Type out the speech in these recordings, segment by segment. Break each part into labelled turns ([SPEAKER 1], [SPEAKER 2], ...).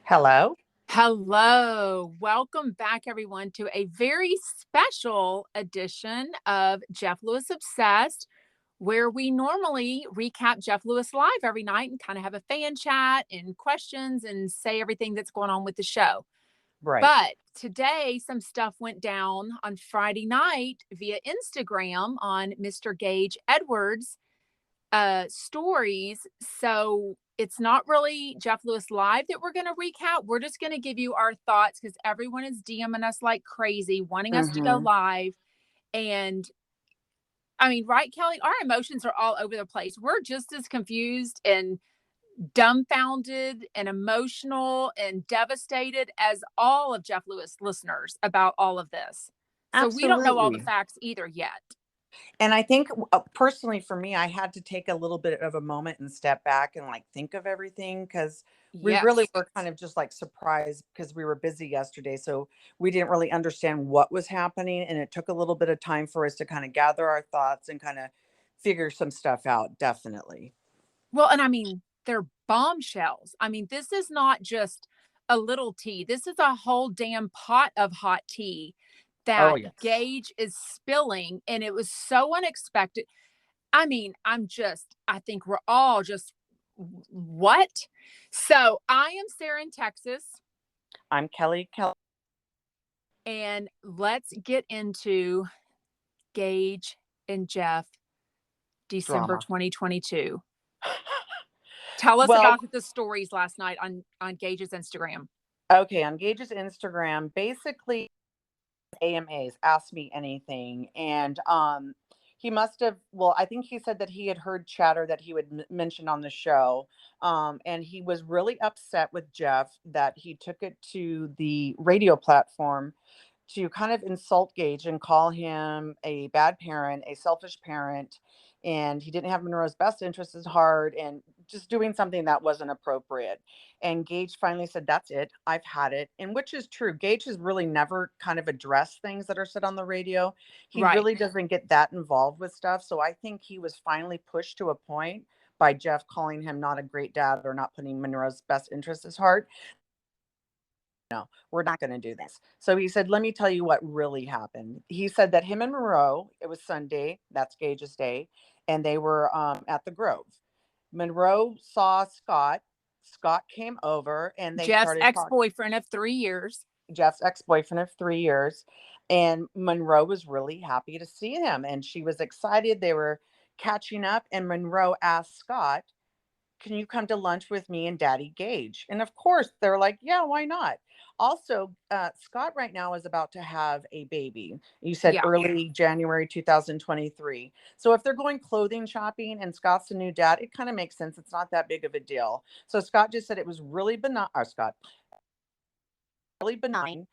[SPEAKER 1] Hello.
[SPEAKER 2] Hello. Welcome back, everyone, to a very special edition of Jeff Lewis Obsessed, where we normally recap Jeff Lewis live every night and kind of have a fan chat and questions and say everything that's going on with the show.
[SPEAKER 1] Right.
[SPEAKER 2] But today, some stuff went down on Friday night via Instagram on Mr. Gage Edwards stories. So it's not really Jeff Lewis Live that we're going to recap. We're just going to give you our thoughts because everyone is DMing us like crazy, wanting us to go
[SPEAKER 1] hmm
[SPEAKER 2] live. And I mean, right, Kelly? Our emotions are all over the place. We're just as confused and dumbfounded and emotional and devastated as all of Jeff Lewis listeners about all of this. So we don't know all the
[SPEAKER 1] Absolutely.
[SPEAKER 2] facts either yet.
[SPEAKER 1] And I think personally for me, I had to take a little bit of a moment and step back and like think of everything because we really
[SPEAKER 2] Yes.
[SPEAKER 1] were kind of just like surprised because we were busy yesterday. So we didn't really understand what was happening. And it took a little bit of time for us to kind of gather our thoughts and kind of figure some stuff out. Definitely.
[SPEAKER 2] Well, and I mean, they're bombshells. I mean, this is not just a little tea. This is a whole damn pot of hot tea
[SPEAKER 1] Oh,
[SPEAKER 2] that
[SPEAKER 1] yes.
[SPEAKER 2] Gage is spilling. And it was so unexpected. I mean, I think we're all just, what? So I am Sarah in Texas,
[SPEAKER 1] I'm Kelly.
[SPEAKER 2] and let's get into Gage and Jeff, December
[SPEAKER 1] Drama.
[SPEAKER 2] 2022. Tell us
[SPEAKER 1] Well,
[SPEAKER 2] about the stories last night on Gage's Instagram.
[SPEAKER 1] okay. On Gage's Instagram, basically AMAs, Ask Me Anything. And he must have, well, I think he said that he had heard chatter that he would mention on the show. And he was really upset with Jeff that he took it to the radio platform to kind of insult Gage and call him a bad parent, a selfish parent, and he didn't have Monroe's best interests at heart, and just doing something that wasn't appropriate. And Gage finally said, "That's it. I've had it." And which is true. Gage has really never kind of addressed things that are said on the radio. He
[SPEAKER 2] Right.
[SPEAKER 1] really doesn't get that involved with stuff. So I think he was finally pushed to a point by Jeff calling him not a great dad or not putting Monroe's best interests at heart. No, we're not going to do this. So he said, let me tell you what really happened. He said that him and Monroe, it was Sunday, that's Gage's day, and they were at the Grove. Monroe saw Scott. Scott came over and they
[SPEAKER 2] Jeff's
[SPEAKER 1] started talking.
[SPEAKER 2] ex-boyfriend of 3 years.
[SPEAKER 1] Jeff's ex-boyfriend of 3 years. And Monroe was really happy to see him. And she was excited. They were catching up. And Monroe asked Scott, can you come to lunch with me and Daddy Gage? And of course, they're like, yeah, why not? Also, Scott right now is about to have a baby. You said
[SPEAKER 2] Yeah.
[SPEAKER 1] early January 2023. So if they're going clothing shopping and Scott's the new dad, it kind of makes sense. It's not that big of a deal. So Scott just said it was really benign. Scott, really benign.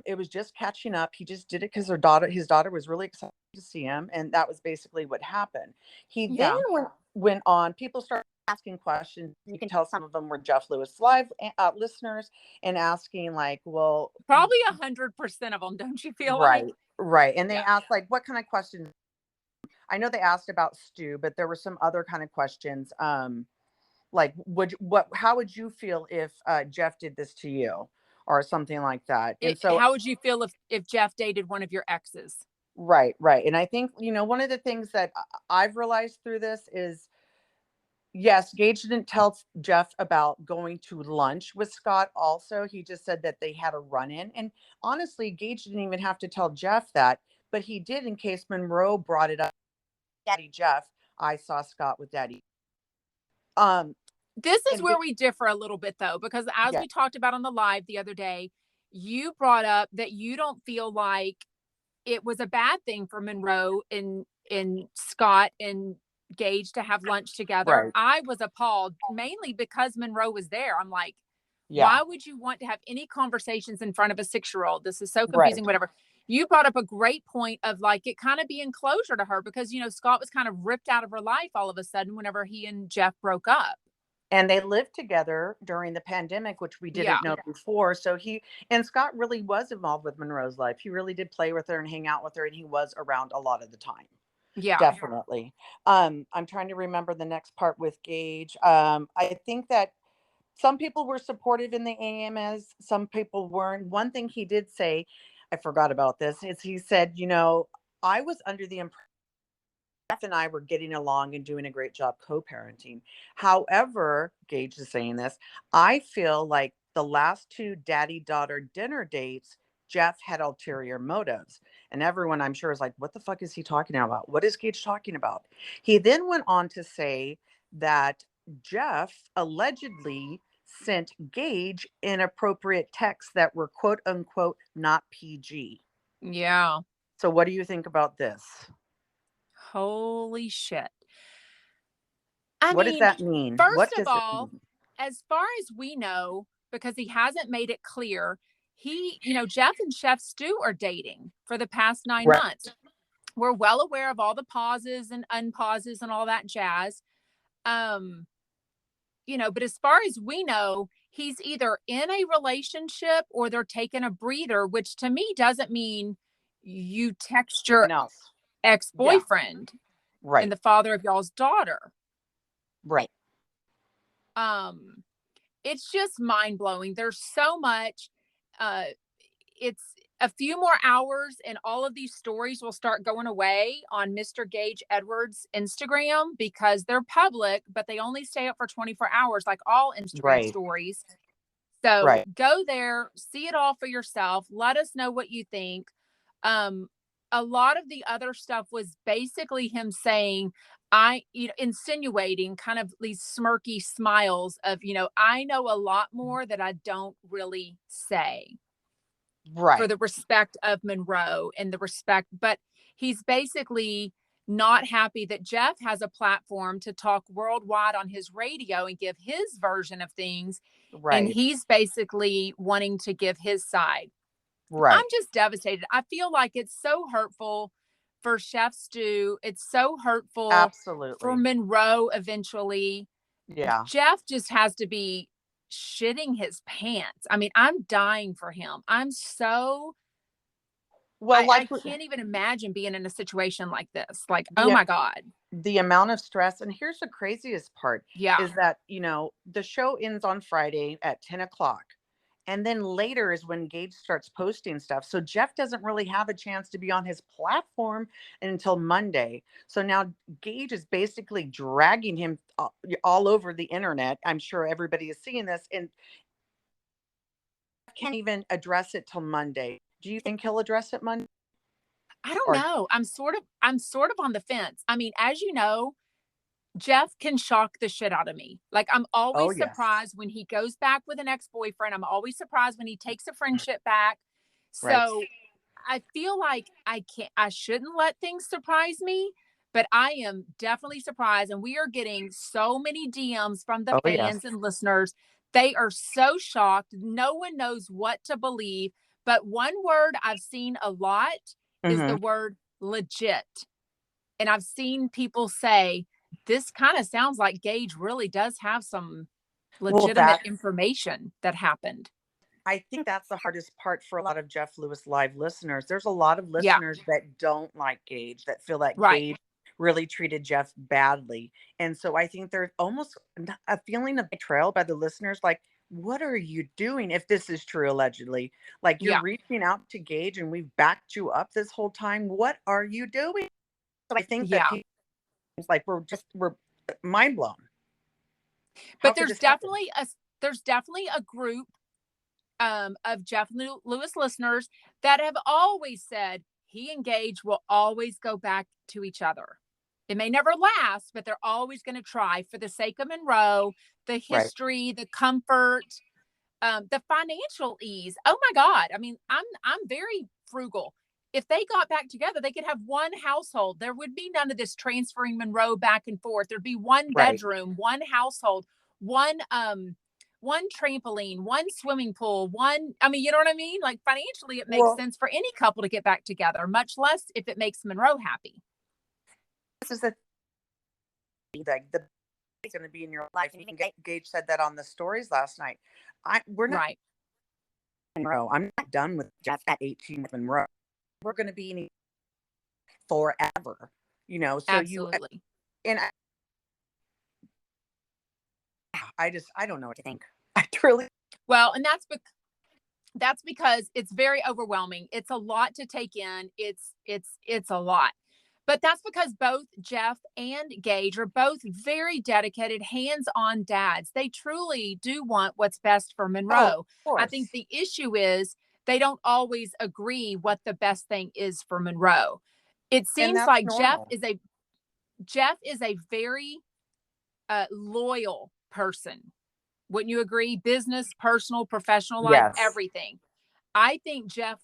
[SPEAKER 1] It was just catching up. He just did it because his daughter was really excited to see him. And that was basically what happened. He then
[SPEAKER 2] Yeah.
[SPEAKER 1] went on, people started asking questions. You can tell some of them were Jeff Lewis Live listeners and asking, like, well,
[SPEAKER 2] Probably 100% of them, don't you feel like?
[SPEAKER 1] right, right. And they
[SPEAKER 2] Yeah.
[SPEAKER 1] asked, like, what kind of questions? I know they asked about Stu, but there were some other kind of questions. Like, how would you feel if Jeff did this to you or something like that? And so
[SPEAKER 2] How would you feel if Jeff dated one of your exes?
[SPEAKER 1] right, right. And I think, one of the things that I've realized through this is, yes, Gage didn't tell Jeff about going to lunch with Scott also. He just said that they had a run in. And honestly, Gage didn't even have to tell Jeff that, but he did in case Monroe brought it up. Daddy Jeff, I saw Scott with Daddy. Um,
[SPEAKER 2] This is
[SPEAKER 1] and
[SPEAKER 2] where we differ a little bit, though, because as
[SPEAKER 1] yeah,
[SPEAKER 2] we talked about on the live the other day, you brought up that you don't feel like it was a bad thing for Monroe and Scott and Gage to have lunch together.
[SPEAKER 1] right.
[SPEAKER 2] I was appalled mainly because Monroe was there. I'm like,
[SPEAKER 1] Yeah,
[SPEAKER 2] why would you want to have any conversations in front of a 6-year-old? This is so
[SPEAKER 1] right.
[SPEAKER 2] confusing, whatever. You brought up a great point of like it kind of being closure to her because, Scott was kind of ripped out of her life all of a sudden whenever he and Jeff broke up.
[SPEAKER 1] And they lived together during the pandemic, which we
[SPEAKER 2] Yeah.
[SPEAKER 1] didn't know before. So and Scott really was involved with Monroe's life. He really did play with her and hang out with her, and he was around a lot of the time.
[SPEAKER 2] Yeah.
[SPEAKER 1] Definitely. I'm trying to remember the next part with Gage. I think that some people were supportive in the AMs, some people weren't. One thing he did say, I forgot about this, is he said, I was under the impression Jeff and I were getting along and doing a great job co-parenting. However, Gage is saying this, I feel like the last two daddy-daughter dinner dates, Jeff had ulterior motives. And everyone, I'm sure, is like, what the fuck is he talking about? What is Gage talking about? He then went on to say that Jeff allegedly sent Gage inappropriate texts that were quote unquote not PG.
[SPEAKER 2] Yeah.
[SPEAKER 1] So what do you think about this?
[SPEAKER 2] Holy shit. I
[SPEAKER 1] What does
[SPEAKER 2] mean,
[SPEAKER 1] that mean?
[SPEAKER 2] first
[SPEAKER 1] What
[SPEAKER 2] of
[SPEAKER 1] does it
[SPEAKER 2] all,
[SPEAKER 1] mean?
[SPEAKER 2] as far as we know, because he hasn't made it clear, Jeff and Chef Stu are dating for the past 9
[SPEAKER 1] Right.
[SPEAKER 2] months. We're well aware of all the pauses and unpauses and all that jazz. But as far as we know, he's either in a relationship or they're taking a breather, which to me doesn't mean you text your
[SPEAKER 1] No. Yeah.
[SPEAKER 2] ex-boyfriend and
[SPEAKER 1] Right.
[SPEAKER 2] the father of y'all's daughter.
[SPEAKER 1] Right.
[SPEAKER 2] It's just mind-blowing. There's so much. It's a few more hours and all of these stories will start going away on Mr. Gage Edwards Instagram because they're public, but they only stay up for 24 hours like all Instagram
[SPEAKER 1] Right.
[SPEAKER 2] stories. So
[SPEAKER 1] Right.
[SPEAKER 2] go there, see it all for yourself. Let us know what you think. A lot of the other stuff was basically him saying, insinuating kind of these smirky smiles of, I know a lot more that I don't really say for
[SPEAKER 1] Right.
[SPEAKER 2] the respect of Monroe and the respect, but he's basically not happy that Jeff has a platform to talk worldwide on his radio and give his version of things. And
[SPEAKER 1] Right.
[SPEAKER 2] he's basically wanting to give his side. I'm
[SPEAKER 1] Right.
[SPEAKER 2] just devastated. I feel like it's so hurtful for Chef Stu. It's so hurtful for
[SPEAKER 1] Absolutely.
[SPEAKER 2] Monroe eventually.
[SPEAKER 1] Yeah.
[SPEAKER 2] Jeff just has to be shitting his pants. I mean, I'm dying for him.
[SPEAKER 1] Well,
[SPEAKER 2] I
[SPEAKER 1] like
[SPEAKER 2] can't even imagine being in a situation like this. Like, oh
[SPEAKER 1] the
[SPEAKER 2] my God.
[SPEAKER 1] the amount of stress, and here's the craziest part,
[SPEAKER 2] Yeah.
[SPEAKER 1] is that the show ends on Friday at 10 o'clock, and then later is when Gage starts posting stuff, so Jeff doesn't really have a chance to be on his platform until Monday. So now Gage is basically dragging him all over the internet. I'm sure everybody is seeing this, and can't even address it till Monday. Do you think he'll address it Monday?
[SPEAKER 2] I don't
[SPEAKER 1] Or
[SPEAKER 2] know. I'm sort of on the fence. I mean, as you know, Jeff can shock the shit out of me. Like, I'm
[SPEAKER 1] oh
[SPEAKER 2] always
[SPEAKER 1] yes.
[SPEAKER 2] surprised when he goes back with an ex-boyfriend. I'm always surprised when he takes a friendship back.
[SPEAKER 1] Right.
[SPEAKER 2] So I feel like I shouldn't let things surprise me, but I am definitely surprised. And we are getting so many DMs from the
[SPEAKER 1] Oh yes.
[SPEAKER 2] fans and listeners. They are so shocked. No one knows what to believe. But one word I've seen a lot is
[SPEAKER 1] Hmm.
[SPEAKER 2] the word legit. And I've seen people say, this kind of sounds like Gage really does have some
[SPEAKER 1] Well,
[SPEAKER 2] legitimate information that happened.
[SPEAKER 1] I think that's the hardest part for a lot of Jeff Lewis Live listeners. There's a lot of
[SPEAKER 2] Yeah,
[SPEAKER 1] listeners that don't like Gage, that feel like
[SPEAKER 2] right.
[SPEAKER 1] Gage really treated Jeff badly. And so I think there's almost a feeling of betrayal by the listeners, like, what are you doing if this is true, allegedly? Like, you're
[SPEAKER 2] Yeah,
[SPEAKER 1] reaching out to Gage and we've backed you up this whole time. What are you doing? So I think that
[SPEAKER 2] yeah.
[SPEAKER 1] people, like, we're mind blown. How
[SPEAKER 2] But
[SPEAKER 1] could this happen?
[SPEAKER 2] there's definitely a group of Jeff Lewis listeners that have always said he and Gage will always go back to each other. It may never last, but they're always going to try for the sake of Monroe, the
[SPEAKER 1] Right.
[SPEAKER 2] history, the comfort, the financial ease. Oh my God. I mean, I'm very frugal. If they got back together, they could have one household. There would be none of this transferring Monroe back and forth. There'd be one
[SPEAKER 1] Right.
[SPEAKER 2] bedroom, one household, one trampoline, one swimming pool, I mean, you know what I mean? Like, financially, it makes
[SPEAKER 1] Well,
[SPEAKER 2] sense for any couple to get back together, much less if it makes Monroe happy.
[SPEAKER 1] this is the like the going to be in your life. And even Gage said that on the stories last night. We're not
[SPEAKER 2] Right.
[SPEAKER 1] Monroe. I'm not done with Jeff at 18 with Monroe. We're going to be in forever. So
[SPEAKER 2] Absolutely.
[SPEAKER 1] and I don't know what to think. Truly.
[SPEAKER 2] Well, and that's because it's very overwhelming. It's a lot to take in. It's a lot. But that's because both Jeff and Gage are both very dedicated, hands-on dads. They truly do want what's best for
[SPEAKER 1] Oh, of
[SPEAKER 2] Monroe. I think
[SPEAKER 1] course.
[SPEAKER 2] the issue is they don't always agree what the best thing is for Monroe. It
[SPEAKER 1] And
[SPEAKER 2] seems
[SPEAKER 1] that's
[SPEAKER 2] like
[SPEAKER 1] normal.
[SPEAKER 2] Jeff is a very loyal person. Wouldn't you agree? Business, personal, professional life,
[SPEAKER 1] Yes.
[SPEAKER 2] everything. I think Jeff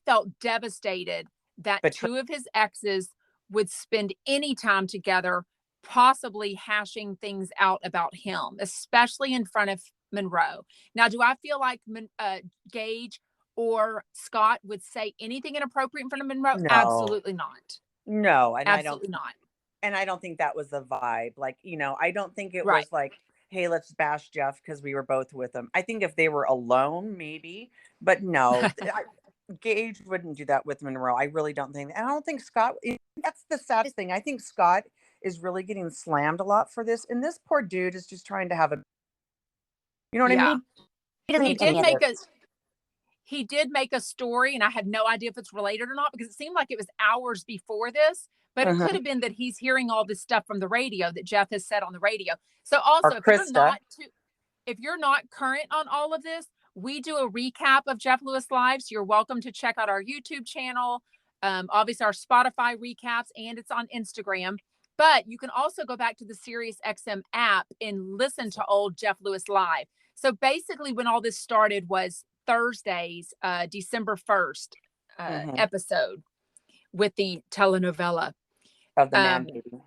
[SPEAKER 2] felt devastated that
[SPEAKER 1] But
[SPEAKER 2] two of his exes would spend any time together, possibly hashing things out about him, especially in front of Monroe. Now, do I feel like Gage or Scott would say anything inappropriate in front of Monroe?
[SPEAKER 1] no,
[SPEAKER 2] Absolutely not.
[SPEAKER 1] no.
[SPEAKER 2] Absolutely not.
[SPEAKER 1] And I don't think that was the vibe. Like, I don't think it
[SPEAKER 2] Right.
[SPEAKER 1] was like, hey, let's bash Jeff because we were both with him. I think if they were alone, maybe, but no, Gage wouldn't do that with Monroe. I really don't think. And I don't think Scott, that's the saddest thing. I think Scott is really getting slammed a lot for this. And this poor dude is just trying to have a, you know what I
[SPEAKER 2] Yeah.
[SPEAKER 1] mean? He doesn't
[SPEAKER 2] He
[SPEAKER 1] need any
[SPEAKER 2] did
[SPEAKER 1] of
[SPEAKER 2] make a
[SPEAKER 1] this.
[SPEAKER 2] he did make a story, and I had no idea if it's related or not because it seemed like it was hours before this, but it could
[SPEAKER 1] Uh-huh.
[SPEAKER 2] have been that he's hearing all this stuff from the radio that Jeff has said on the radio. So
[SPEAKER 1] Or
[SPEAKER 2] also,
[SPEAKER 1] Krista.
[SPEAKER 2] if you're not current on all of this, we do a recap of Jeff Lewis Lives. You're welcome to check out our YouTube channel, obviously our Spotify recaps, and it's on Instagram. But you can also go back to the SiriusXM app and listen to old Jeff Lewis Live. So basically, when all this started was Thursday's December 1st
[SPEAKER 1] Hmm.
[SPEAKER 2] episode with the telenovela.
[SPEAKER 1] Of the man
[SPEAKER 2] Um,
[SPEAKER 1] baby.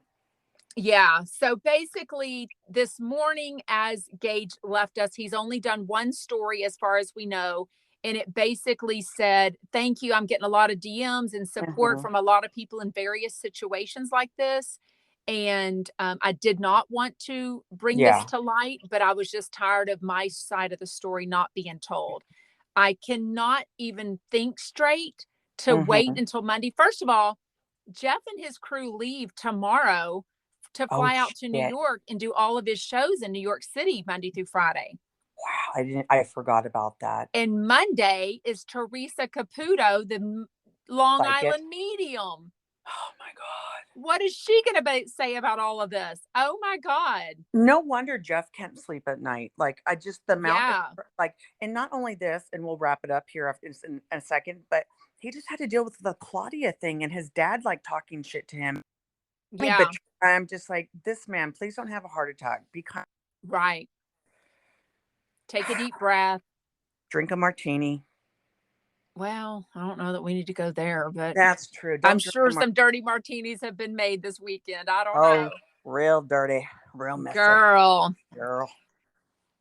[SPEAKER 2] yeah. So basically, this morning, as Gage left us, he's only done one story as far as we know. And it basically said, thank you. I'm getting a lot of DMs and support
[SPEAKER 1] Hmm.
[SPEAKER 2] from a lot of people in various situations like this. And I did not want to bring this
[SPEAKER 1] Yeah.
[SPEAKER 2] to light, but I was just tired of my side of the story not being told. I cannot even think straight to wait
[SPEAKER 1] Hmm.
[SPEAKER 2] until Monday. First of all, Jeff and his crew leave tomorrow to
[SPEAKER 1] Oh,
[SPEAKER 2] fly out to New
[SPEAKER 1] shit.
[SPEAKER 2] York and do all of his shows in New York City Monday through Friday.
[SPEAKER 1] Wow. I forgot about that.
[SPEAKER 2] And Monday is Teresa Caputo, the Long
[SPEAKER 1] Psychic.
[SPEAKER 2] Island medium.
[SPEAKER 1] Oh my God.
[SPEAKER 2] What is she going to say about all of this? Oh my God.
[SPEAKER 1] No wonder Jeff can't sleep at night. Like, I just, the amount of,
[SPEAKER 2] Yeah.
[SPEAKER 1] like, and not only this, and we'll wrap it up here after in a second, but he just had to deal with the Claudia thing and his dad, like, talking shit to him.
[SPEAKER 2] Yeah.
[SPEAKER 1] I'm just like, this man, please don't have a heart attack. Be kind.
[SPEAKER 2] Right. Take a deep breath.
[SPEAKER 1] Drink a martini.
[SPEAKER 2] Well, I don't know that we need to go there, but
[SPEAKER 1] That's true.
[SPEAKER 2] I'm
[SPEAKER 1] Don't drink a
[SPEAKER 2] sure
[SPEAKER 1] martini.
[SPEAKER 2] some dirty martinis have been made this weekend. I don't
[SPEAKER 1] Oh,
[SPEAKER 2] know.
[SPEAKER 1] real dirty, real messy.
[SPEAKER 2] Girl.
[SPEAKER 1] Girl.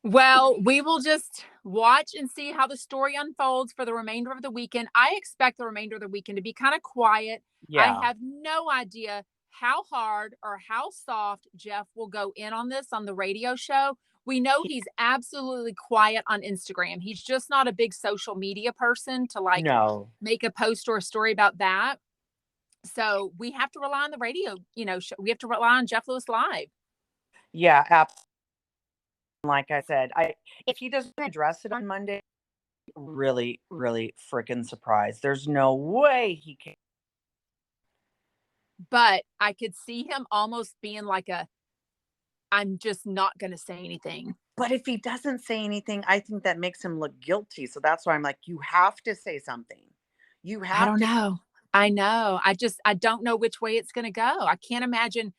[SPEAKER 2] Well, we will just watch and see how the story unfolds for the remainder of the weekend. I expect the remainder of the weekend to be kind of quiet. I
[SPEAKER 1] Yeah.
[SPEAKER 2] have no idea how hard or how soft Jeff will go in on this on the radio show. We know
[SPEAKER 1] He,
[SPEAKER 2] he's absolutely quiet on Instagram. He's just not a big social media person to like
[SPEAKER 1] no.
[SPEAKER 2] make a post or a story about that. So we have to rely on the radio, we have to rely on Jeff Lewis Live.
[SPEAKER 1] Yeah, absolutely. Like I said, if he doesn't address it on Monday, really, really freaking surprised. There's no way he can.
[SPEAKER 2] But I could see him almost being like I'm just not going to say anything.
[SPEAKER 1] But if he doesn't say anything, I think that makes him look guilty. So that's why I'm like, you have to say something. You
[SPEAKER 2] I
[SPEAKER 1] have
[SPEAKER 2] don't
[SPEAKER 1] to.
[SPEAKER 2] know. I know. I don't know which way it's going to go. I can't imagine.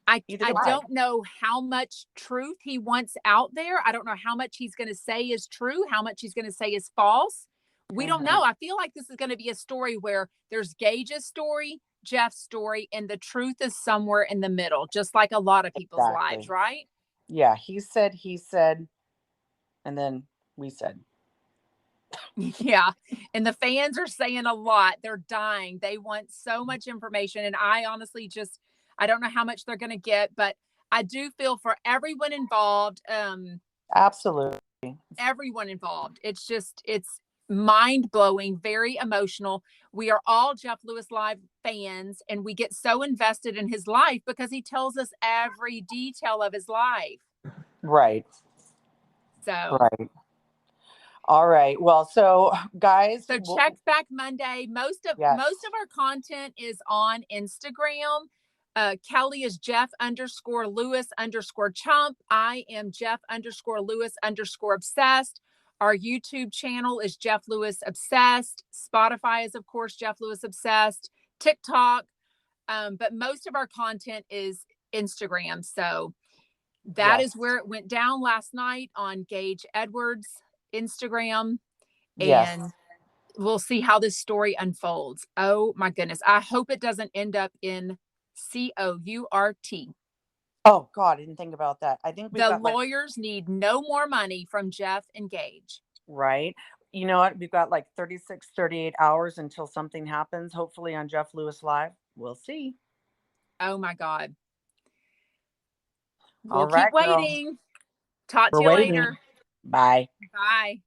[SPEAKER 1] Either
[SPEAKER 2] I
[SPEAKER 1] do I.
[SPEAKER 2] don't know how much truth he wants out there. I don't know how much he's going to say is true, how much he's going to say is false. We don't
[SPEAKER 1] Mhm.
[SPEAKER 2] know. I feel like this is going to be a story where there's Gage's story, Jeff's story, and the truth is somewhere in the middle, just like a lot of people's lives,
[SPEAKER 1] Exactly.
[SPEAKER 2] right?
[SPEAKER 1] Yeah, he said, and then we said.
[SPEAKER 2] Yeah. And the fans are saying a lot. They're dying. They want so much information. And I honestly I don't know how much they're going to get, but I do feel for everyone involved.
[SPEAKER 1] Absolutely.
[SPEAKER 2] Everyone involved. It's mind blowing, very emotional. We are all Jeff Lewis Live fans, and we get so invested in his life because he tells us every detail of his life.
[SPEAKER 1] Right.
[SPEAKER 2] So,
[SPEAKER 1] Right. All right. Well, so guys,
[SPEAKER 2] so check back Monday.
[SPEAKER 1] yes.
[SPEAKER 2] Most of our content is on Instagram. Kelly is Jeff_Lewis_Chump. I am Jeff_Lewis_obsessed. Our YouTube channel is Jeff Lewis Obsessed. Spotify is, of course, Jeff Lewis Obsessed. TikTok. But most of our content is Instagram. So that
[SPEAKER 1] Yes.
[SPEAKER 2] is where it went down last night on Gage Edwards Instagram.
[SPEAKER 1] Yes.
[SPEAKER 2] And we'll see how this story unfolds. Oh my goodness. I hope it doesn't end up in COURT.
[SPEAKER 1] Oh God, I didn't think about that. I think we've
[SPEAKER 2] The
[SPEAKER 1] got like,
[SPEAKER 2] lawyers need no more money from Jeff and Gage.
[SPEAKER 1] right. You know what? We've got like 36, 38 hours until something happens, hopefully on Jeff Lewis Live. We'll see.
[SPEAKER 2] Oh my God.
[SPEAKER 1] All
[SPEAKER 2] We'll keep
[SPEAKER 1] right, girl.
[SPEAKER 2] waiting. Talk
[SPEAKER 1] We're
[SPEAKER 2] to you
[SPEAKER 1] waiting.
[SPEAKER 2] later.
[SPEAKER 1] Bye.
[SPEAKER 2] Bye.